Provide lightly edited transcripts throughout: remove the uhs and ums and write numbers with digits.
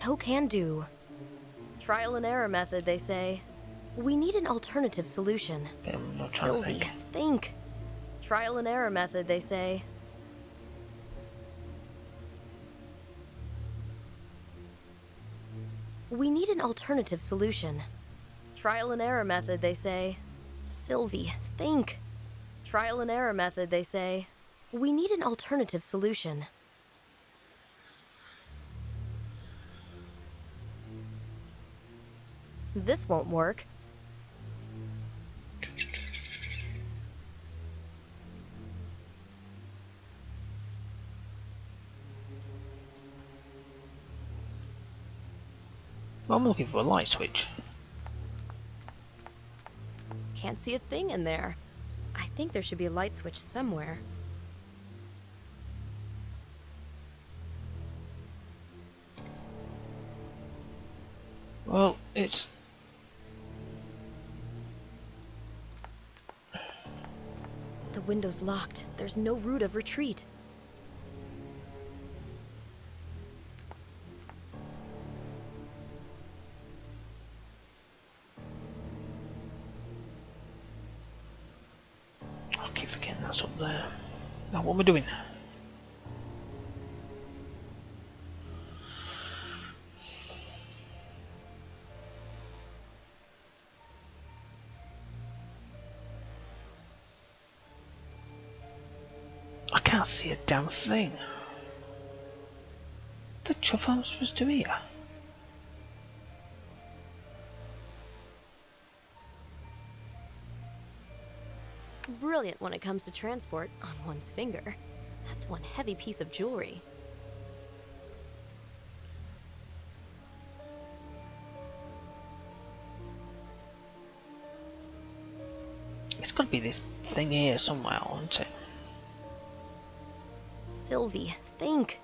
No can do. Trial and error method, they say. We need an alternative solution. I'm not trying to Sylvie, think. Trial and error method, they say. We need an alternative solution. Trial and error method, they say. Sylvie, think. Trial and error method, they say. We need an alternative solution. This won't work. Well, I'm looking for a light switch. Can't see a thing in there. I think there should be a light switch somewhere. Well, it's... The window's locked. There's no route of retreat. I keep forgetting that's up there. Now, what am I doing? I can't see a damn thing. The chuff am I supposed to do here? Brilliant when it comes to transport on one's finger. That's one heavy piece of jewelry. It's got to be this thing here somewhere, isn't it? Sylvie, think.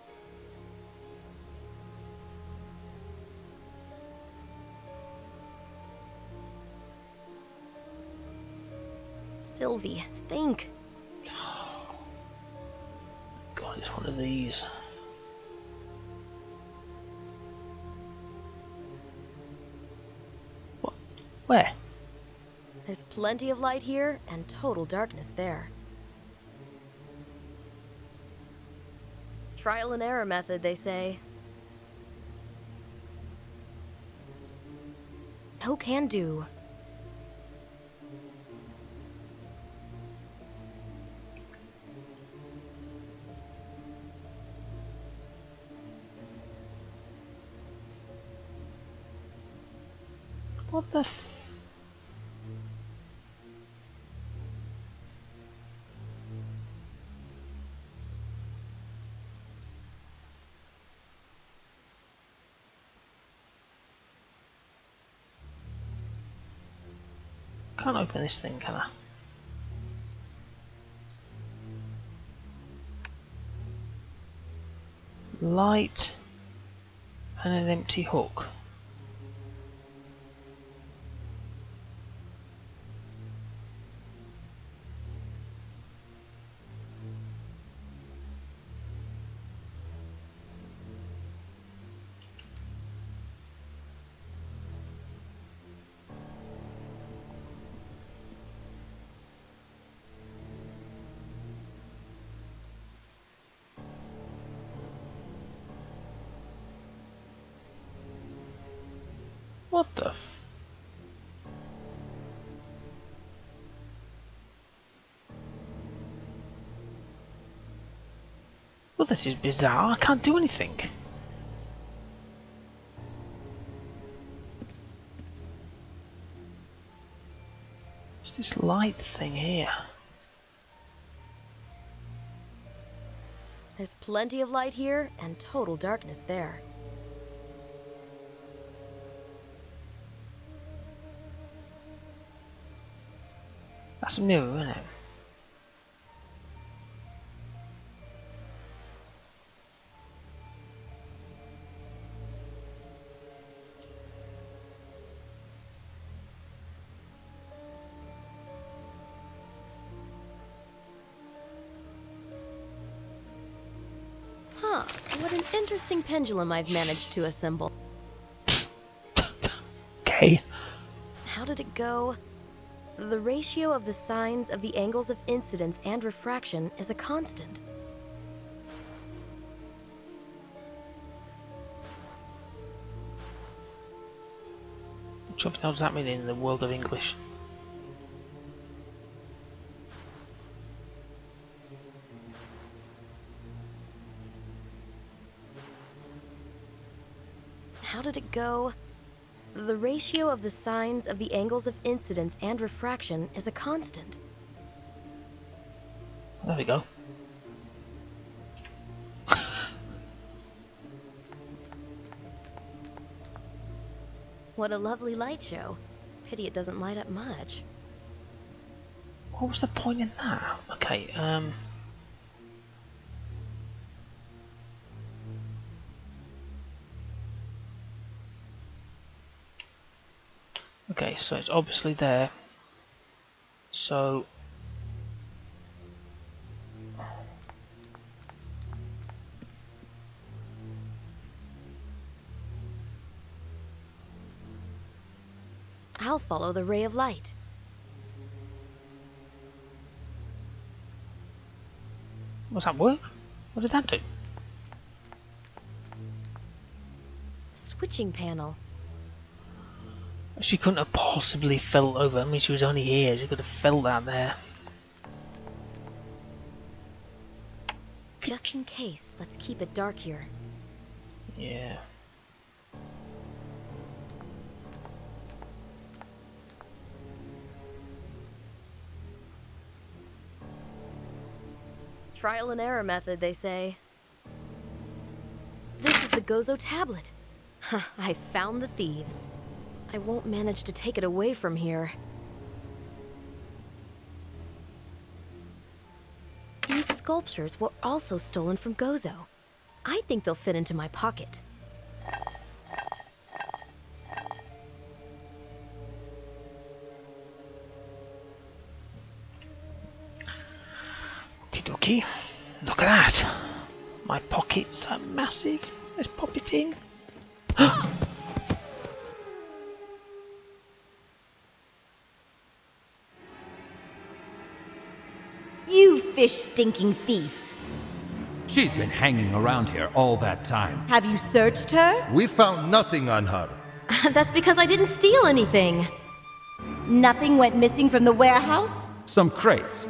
Sylvie, think. God, it's one of these. What? Where? There's plenty of light here and total darkness there. Trial and error method, they say. No can do. What the f... Can't open this thing, can I? Light and an empty hook. What the f... Well, this is bizarre. I can't do anything. What's this light thing here? There's plenty of light here and total darkness there. That's a mirror, isn't it? Huh, what an interesting pendulum I've managed to assemble. Okay. How did it go? The ratio of the sines of the angles of incidence and refraction is a constant. What does that mean in the world of English? How did it go? The ratio of the sines of the angles of incidence and refraction is a constant. There we go. What a lovely light show. Pity it doesn't light up much. What was the point in that? Okay, okay, so it's obviously there. So I'll follow the ray of light. does that work? What did that do? Switching panel. She couldn't have possibly fell over. I mean, she was only here. She could have fell down there. Just in case, let's keep it dark here. Yeah. Trial and error method, they say. This is the Gozo tablet. Huh, I found the thieves. I won't manage to take it away from here. These sculptures were also stolen from Gozo. I think they'll fit into my pocket. Okie dokie. Look at that. My pockets are massive. Let's pop it in. You fish-stinking thief. She's been hanging around here all that time. Have you searched her? We found nothing on her. That's because I didn't steal anything. Nothing went missing from the warehouse? Some crates.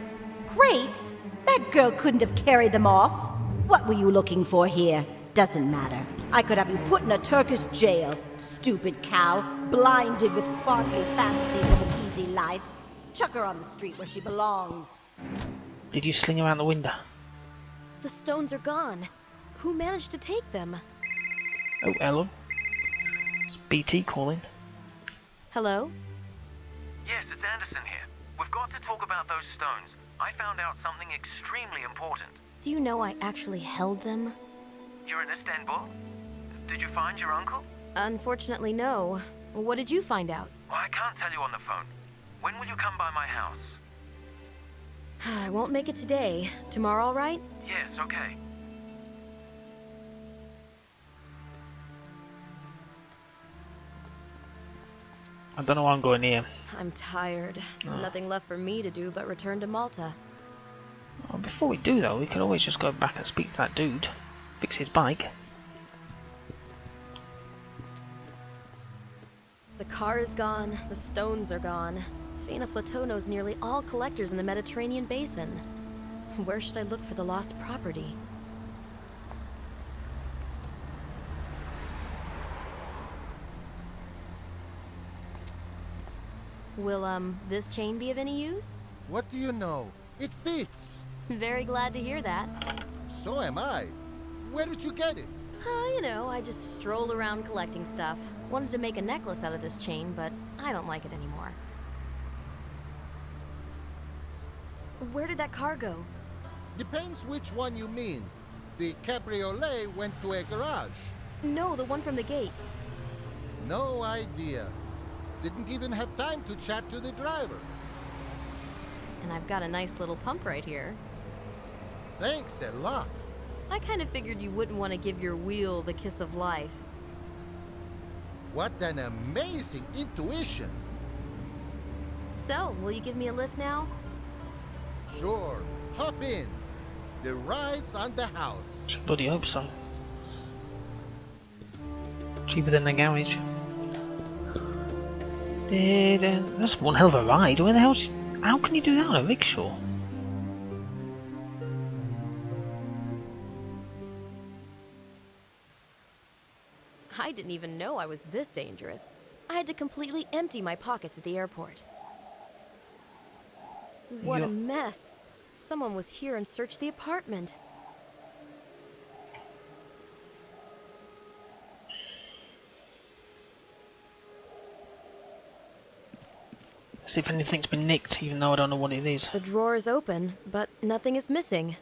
Crates? That girl couldn't have carried them off. What were you looking for here? Doesn't matter. I could have you put in a Turkish jail. Stupid cow, blinded with sparkly fantasies of an easy life. Chuck her on the street where she belongs. Did you sling around the window? The stones are gone. Who managed to take them? Oh, hello. It's BT calling. Hello? Yes, it's Anderson here. We've got to talk about those stones. I found out something extremely important. Do you know I actually held them? You're in Istanbul? Did you find your uncle? Unfortunately, no. What did you find out? Well, I can't tell you on the phone. When will you come by my house? I won't make it today. Tomorrow, all right? Yes, okay. I don't know why I'm going here. I'm tired. Nothing left for me to do but return to Malta. Well, before we do though, we could always just go back and speak to that dude. Fix his bike. The car is gone. The stones are gone. Faina Flateau knows nearly all collectors in the Mediterranean basin. Where should I look for the lost property? Will, this chain be of any use? What do you know? It fits. Very glad to hear that. So am I. Where did you get it? You know, I just stroll around collecting stuff. Wanted to make a necklace out of this chain, but I don't like it anymore. Where did that car go? Depends which one you mean. The cabriolet went to a garage. No, the one from the gate. No idea. Didn't even have time to chat to the driver. And I've got a nice little pump right here. Thanks a lot. I kind of figured you wouldn't want to give your wheel the kiss of life. What an amazing intuition! So, will you give me a lift now? Sure, hop in. The ride's on the house. I bloody hope so. Cheaper than the garage. That's one hell of a ride. Where the hell? How can you do that on a rickshaw? I didn't even know I was this dangerous. I had to completely empty my pockets at the airport. What a Yup. mess. Someone was here and searched the apartment. See if anything's been nicked, even though I don't know what it is. The drawer is open, but nothing is missing.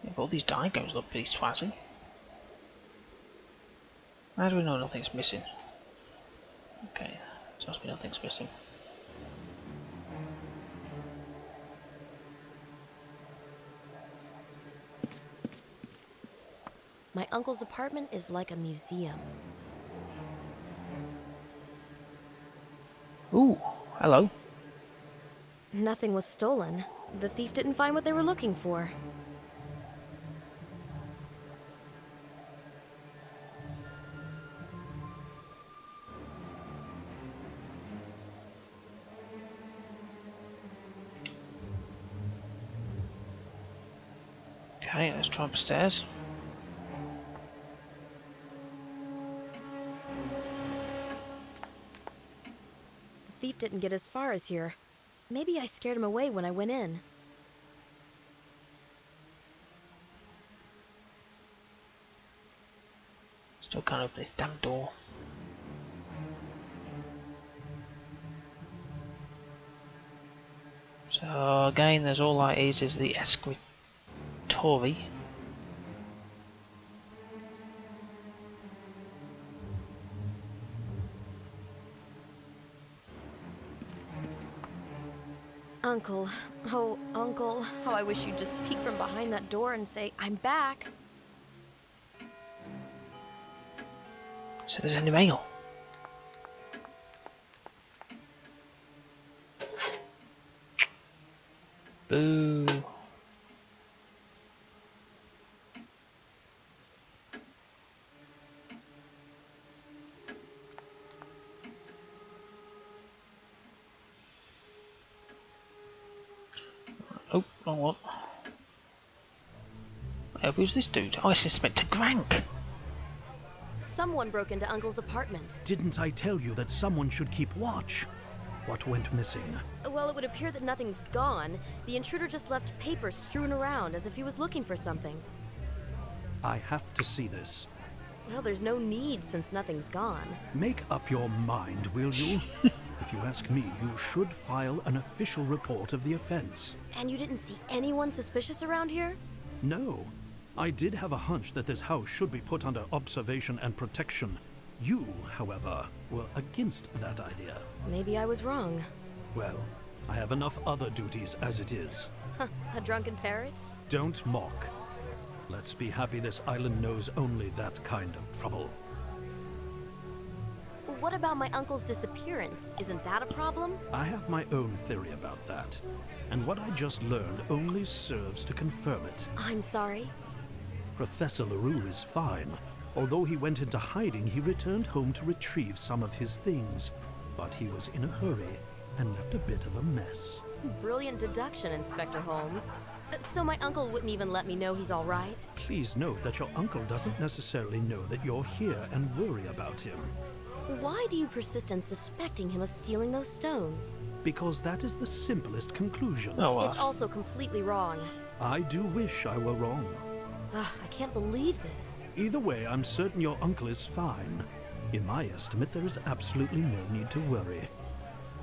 Yeah, but all these diagrams look pretty swazzy. How do we know nothing's missing? Okay, tells me nothing's missing. My uncle's apartment is like a museum. Ooh, hello. Nothing was stolen. The thief didn't find what they were looking for. Okay, let's try upstairs. The thief didn't get as far as here. Maybe I scared him away when I went in. Still can't open this damn door. So again, there's all that is the escritory. Uncle, oh, Uncle, how I wish you'd just peek from behind that door and say, I'm back. So there's any mail. Boo. Oh, wrong one. Who's this dude? Oh, it's Inspector Grank. Someone broke into Uncle's apartment. Didn't I tell you that someone should keep watch? What went missing? Well, it would appear that nothing's gone. The intruder just left papers strewn around as if he was looking for something. I have to see this. Well, there's no need since nothing's gone. Make up your mind, will you? If you ask me, you should file an official report of the offense. And you didn't see anyone suspicious around here? No. I did have a hunch that this house should be put under observation and protection. You, however, were against that idea. Maybe I was wrong. Well, I have enough other duties as it is. A drunken parrot? Don't mock. Let's be happy this island knows only that kind of trouble. What about my uncle's disappearance? Isn't that a problem? I have my own theory about that, and what I just learned only serves to confirm it. I'm sorry. Professor LaRue is fine. Although he went into hiding, he returned home to retrieve some of his things, but he was in a hurry and left a bit of a mess. Brilliant deduction, Inspector Holmes. So my uncle wouldn't even let me know he's all right? Please note that your uncle doesn't necessarily know that you're here and worry about him. Why do you persist in suspecting him of stealing those stones? Because that is the simplest conclusion. Oh, well. It's also completely wrong. I do wish I were wrong. Ugh, I can't believe this. Either way, I'm certain your uncle is fine. In my estimate, there is absolutely no need to worry.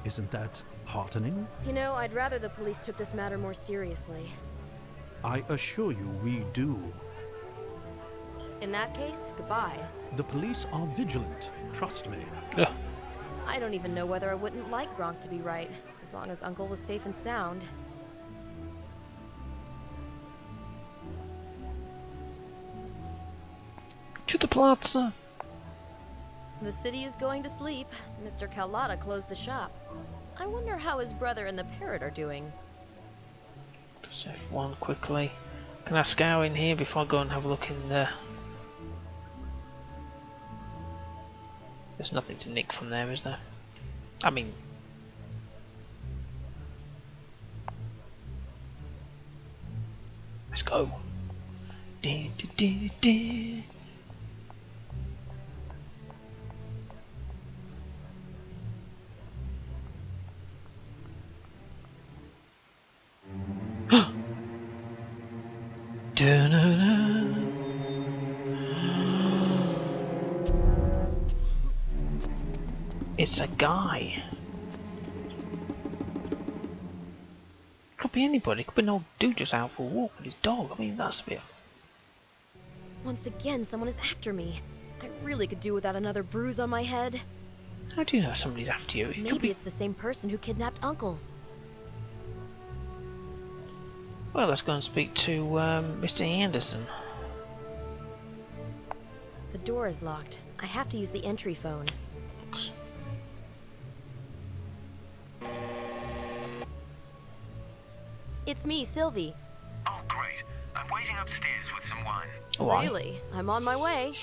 Isn't that heartening? You know, I'd rather the police took this matter more seriously. I assure you we do. In that case, goodbye. The police are vigilant, trust me. Yeah. I don't even know whether I wouldn't like Gronk to be right, as long as Uncle was safe and sound. To the plaza. The city is going to sleep. Mr. Carlotta closed the shop. I wonder how his brother and the parrot are doing. Just F1 quickly. Can I scour in here before I go and have a look in there? There's nothing to nick from there, is there? I mean... Let's go. It's a guy. Could be anybody. Could be an old dude just out for a walk with his dog. I mean, that's a bit... Once again, someone is after me. I really could do without another bruise on my head. How do you know somebody's after you? Maybe it's the same person who kidnapped Uncle. Well, let's go and speak to Mr. Anderson. The door is locked. I have to use the entry phone. It's me, Sylvie. Oh, great. I'm waiting upstairs with some wine. Why? Really? I'm on my way.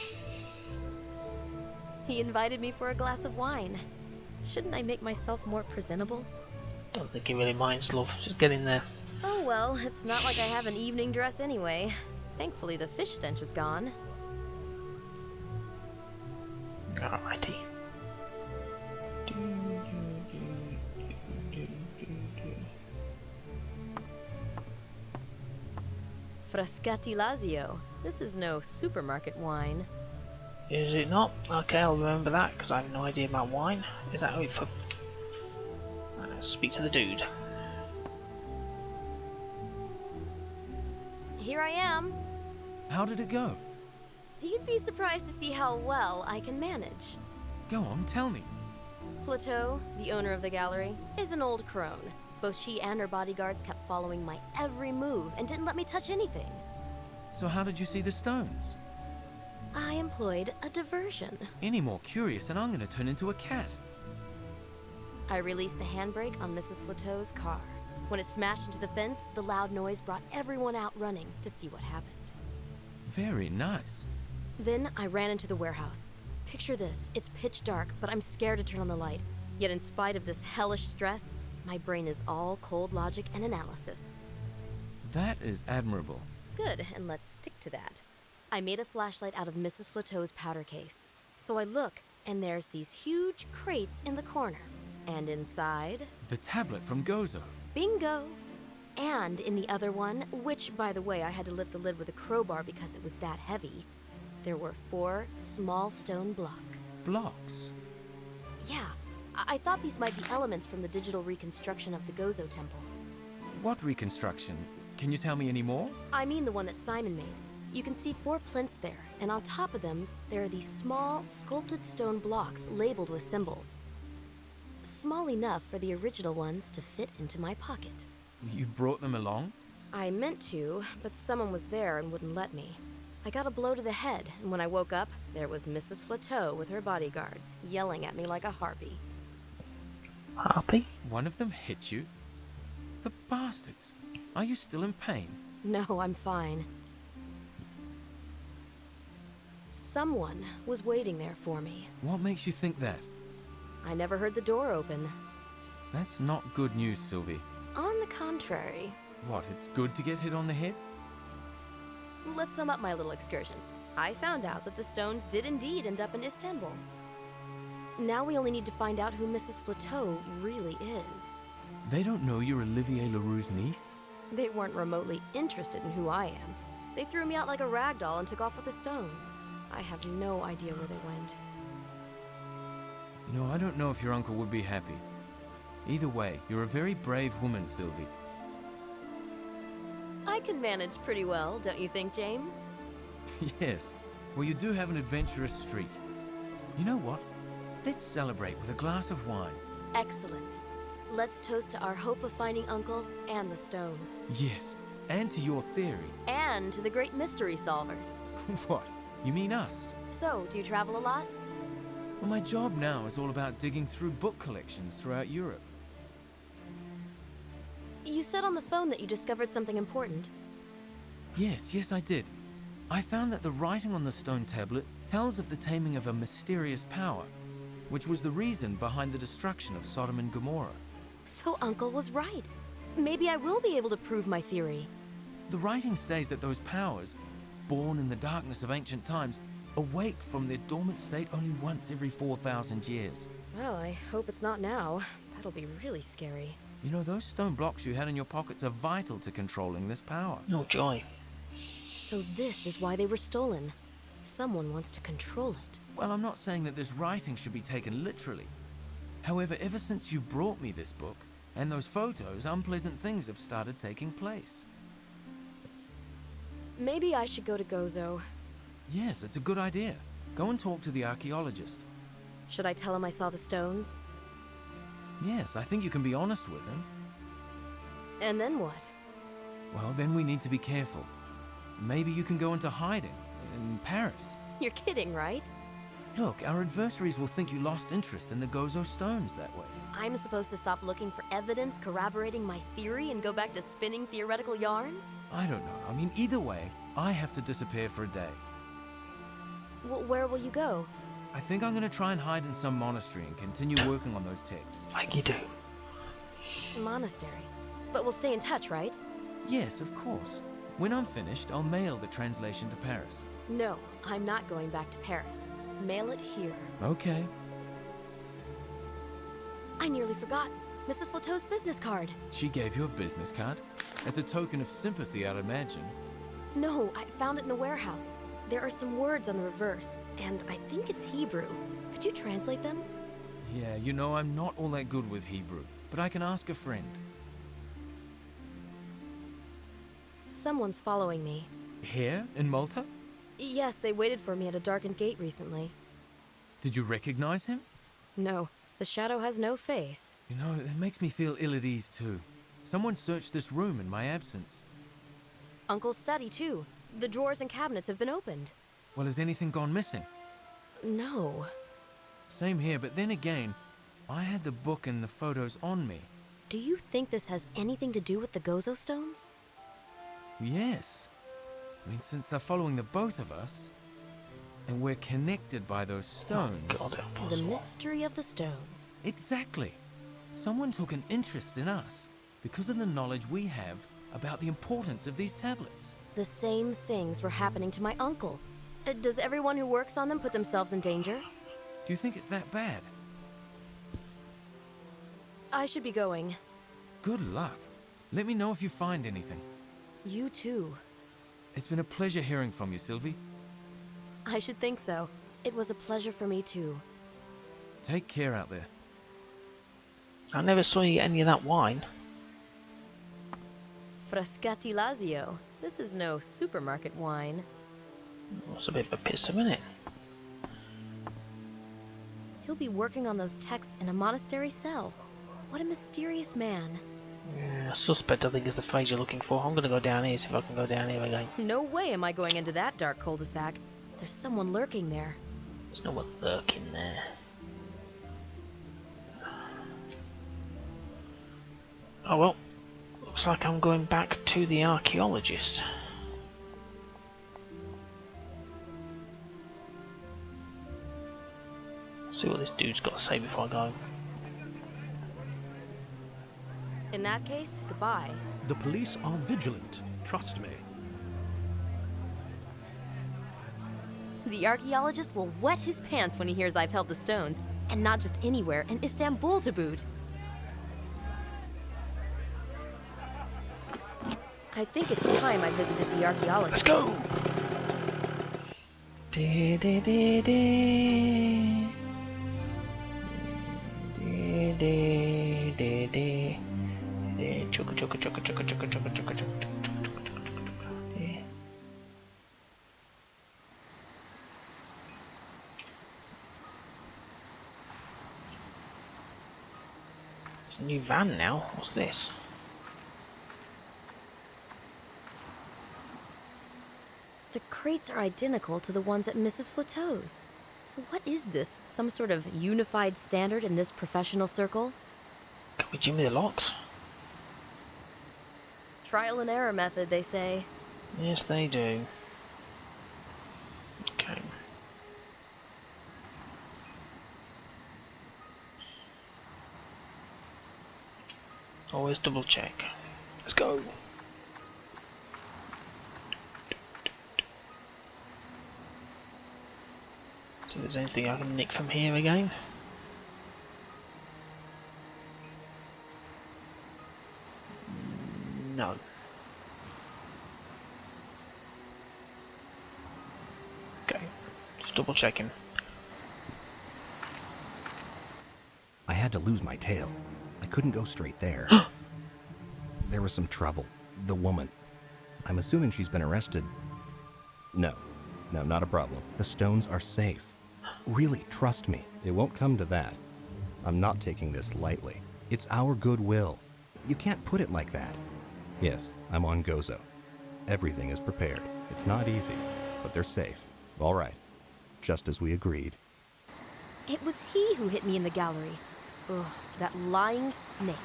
He invited me for a glass of wine. Shouldn't I make myself more presentable? Don't think he really minds, love. Just get in there. Oh well, it's not like I have an evening dress anyway. Thankfully the fish stench is gone. Alrighty. Frascati Lazio. This is no supermarket wine. Is it not? Okay, I'll remember that because I have no idea about wine. Is that how for? Speak to the dude. Here I am. How did it go? You'd be surprised to see how well I can manage. Go on, tell me. Flateau, the owner of the gallery, is an old crone. Both she and her bodyguards kept following my every move and didn't let me touch anything. So how did you see the stones? I employed a diversion. Any more curious and I'm gonna turn into a cat. I released the handbrake on Mrs. Flateau's car. When it smashed into the fence, the loud noise brought everyone out running to see what happened. Very nice. Then I ran into the warehouse. Picture this, it's pitch dark, but I'm scared to turn on the light. Yet in spite of this hellish stress, my brain is all cold logic and analysis. That is admirable. Good, and let's stick to that. I made a flashlight out of Mrs. Flateau's powder case. So I look, and there's these huge crates in the corner. And inside... The tablet from Gozo. Bingo! And in the other one, which, by the way, I had to lift the lid with a crowbar because it was that heavy, there were 4 small stone blocks. Blocks? Yeah, I thought these might be elements from the digital reconstruction of the Gozo temple. What reconstruction? Can you tell me any more? I mean the one that Simon made. You can see 4 plinths there, and on top of them, there are these small, sculpted stone blocks labeled with symbols. Small enough for the original ones to fit into my pocket. You brought them along? I meant to, but someone was there and wouldn't let me. I got a blow to the head, and when I woke up, there was Mrs. Flateau with her bodyguards, yelling at me like a harpy. Harpy? One of them hit you? The bastards! Are you still in pain? No, I'm fine. Someone was waiting there for me. What makes you think that? I never heard the door open. That's not good news, Sylvie. On the contrary. What, it's good to get hit on the head? Let's sum up my little excursion. I found out that the stones did indeed end up in Istanbul. Now we only need to find out who Mrs. Flateau really is. They don't know you're Olivier Leroux's niece? They weren't remotely interested in who I am. They threw me out like a rag doll and took off with the stones. I have no idea where they went. You know, I don't know if your uncle would be happy. Either way, you're a very brave woman, Sylvie. I can manage pretty well, don't you think, James? Yes. Well, you do have an adventurous streak. You know what? Let's celebrate with a glass of wine. Excellent. Let's toast to our hope of finding Uncle and the stones. Yes, and to your theory. And to the great mystery solvers. What? You mean us? So, do you travel a lot? Well, my job now is all about digging through book collections throughout Europe. You said on the phone that you discovered something important. Yes, I did. I found that the writing on the stone tablet tells of the taming of a mysterious power, which was the reason behind the destruction of Sodom and Gomorrah. So Uncle was right. Maybe I will be able to prove my theory. The writing says that those powers, born in the darkness of ancient times, awake from their dormant state only once every 4,000 years. Well, I hope it's not now. That'll be really scary. You know, those stone blocks you had in your pockets are vital to controlling this power. Oh joy. So this is why they were stolen. Someone wants to control it. Well, I'm not saying that this writing should be taken literally. However, ever since you brought me this book and those photos, unpleasant things have started taking place. Maybe I should go to Gozo. Yes, it's a good idea. Go and talk to the archaeologist. Should I tell him I saw the stones? Yes, I think you can be honest with him. And then what? Well, then we need to be careful. Maybe you can go into hiding in Paris. You're kidding, right? Look, our adversaries will think you lost interest in the Gozo stones that way. I'm supposed to stop looking for evidence corroborating my theory and go back to spinning theoretical yarns? I don't know. I mean, either way, I have to disappear for a day. Well, where will you go? I think I'm going to try and hide in some monastery and continue working on those texts. Like you do. Monastery. But we'll stay in touch, right? Yes, of course. When I'm finished, I'll mail the translation to Paris. No, I'm not going back to Paris. Mail it here. Okay. I nearly forgot. Mrs. Flateau's business card. She gave you a business card? As a token of sympathy, I'd imagine. No, I found it in the warehouse. There are some words on the reverse, and I think it's Hebrew. Could you translate them? Yeah, you know, I'm not all that good with Hebrew, but I can ask a friend. Someone's following me. Here, in Malta? Yes, they waited for me at a darkened gate recently. Did you recognize him? No, the shadow has no face. You know, it makes me feel ill at ease too. Someone searched this room in my absence. Uncle's study, too. The drawers and cabinets have been opened. Well, has anything gone missing? No. Same here, but then again, I had the book and the photos on me. Do you think this has anything to do with the Gozo stones? Yes. I mean, since they're following the both of us, and we're connected by those stones. Oh, God, The impossible. mystery of the stones. Exactly. Someone took an interest in us because of the knowledge we have about the importance of these tablets. The same things were happening to my uncle. Does everyone who works on them put themselves in danger? Do you think it's that bad? I should be going. Good luck. Let me know if you find anything. You too. It's been a pleasure hearing from you, Sylvie. I should think so. It was a pleasure for me too. Take care out there. I never saw you get any of that wine. Frascati Lazio. This is no supermarket wine. It's a bit of a piss, isn't it? He'll be working on those texts in a monastery cell. What a mysterious man. Yeah, suspect, I think, is the phrase you're looking for. I'm gonna go down here, see if I can go down here again. No way am I going into that dark cul-de-sac. There's someone lurking there. There's no one lurking there. Oh well, looks like I'm going back to the archaeologist. See what this dude's got to say before I go. In that case, goodbye. The police are vigilant, trust me. The archaeologist will wet his pants when he hears I've held the stones, and not just anywhere, in Istanbul to boot. I think it's time I visited the archaeologist. Let's go! De de de de. De de de de. Chugga chugga chugga chugga chugga chugga chugga chugga chugga. It's a new van now. What's this? The crates are identical to the ones at Mrs. Flateau's. What is this? Some sort of unified standard in this professional circle? Can we jimmy the locks? Trial and error method, they say. Yes, they do. Okay. Always double check. Let's go. See if there's anything I can nick from here again. No. Okay, just double checking. I had to lose my tail. I couldn't go straight there. There was some trouble. The woman. I'm assuming she's been arrested. No, not a problem. The stones are safe. Really, trust me, it won't come to that. I'm not taking this lightly. It's our goodwill. You can't put it like that. Yes, I'm on Gozo. Everything is prepared. It's not easy, but they're safe. All right, just as we agreed. It was he who hit me in the gallery. Ugh, that lying snake.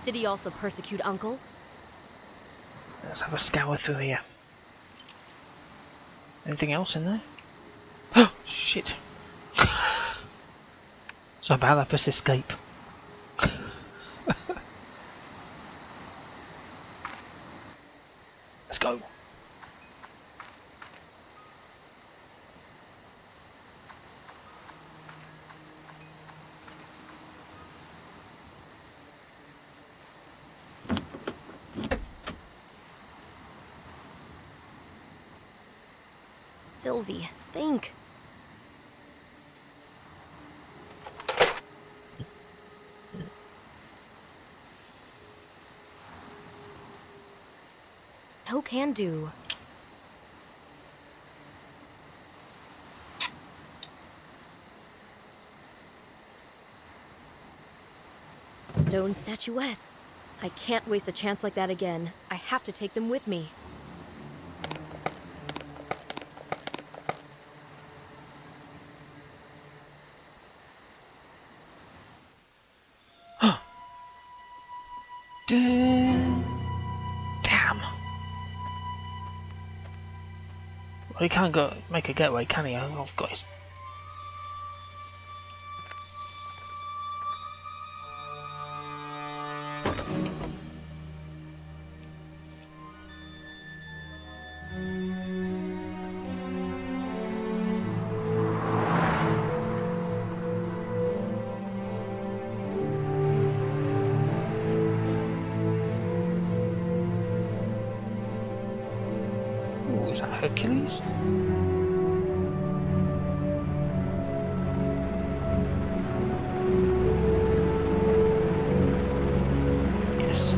Did he also persecute Uncle? Let's have a scour through here. Anything else in there? Oh, shit. So about that bus escape. Let's go. Sylvie, think. No can do. Stone statuettes. I can't waste a chance like that again. I have to take them with me. Damn. Well, he can't go make a getaway, can he? I've got his. Ooh, is that Hercules? Yes.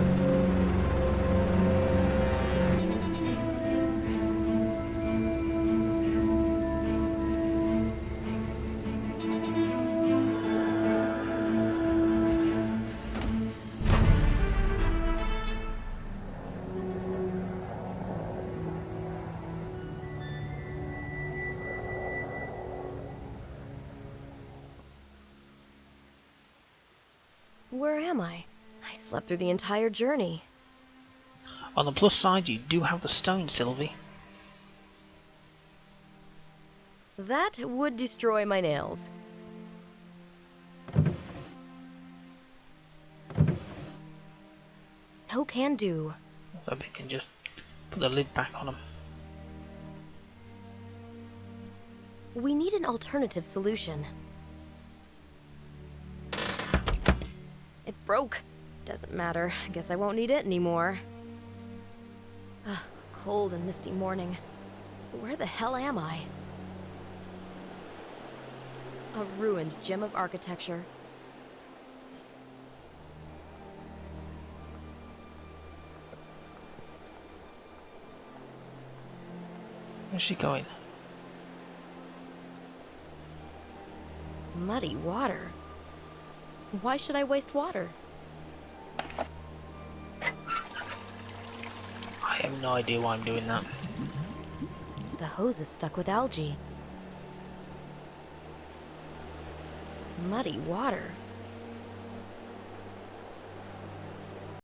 Where am I? I slept through the entire journey. On the plus side, you do have the stone, Sylvie. That would destroy my nails. No can do. So we can just put the lid back on them. We need an alternative solution. It broke. Doesn't matter. I guess I won't need it anymore. Ugh, cold and misty morning. Where the hell am I? A ruined gem of architecture. Where's she going? Muddy water. Why should I waste water? I have no idea why I'm doing that. The hose is stuck with algae. Muddy water.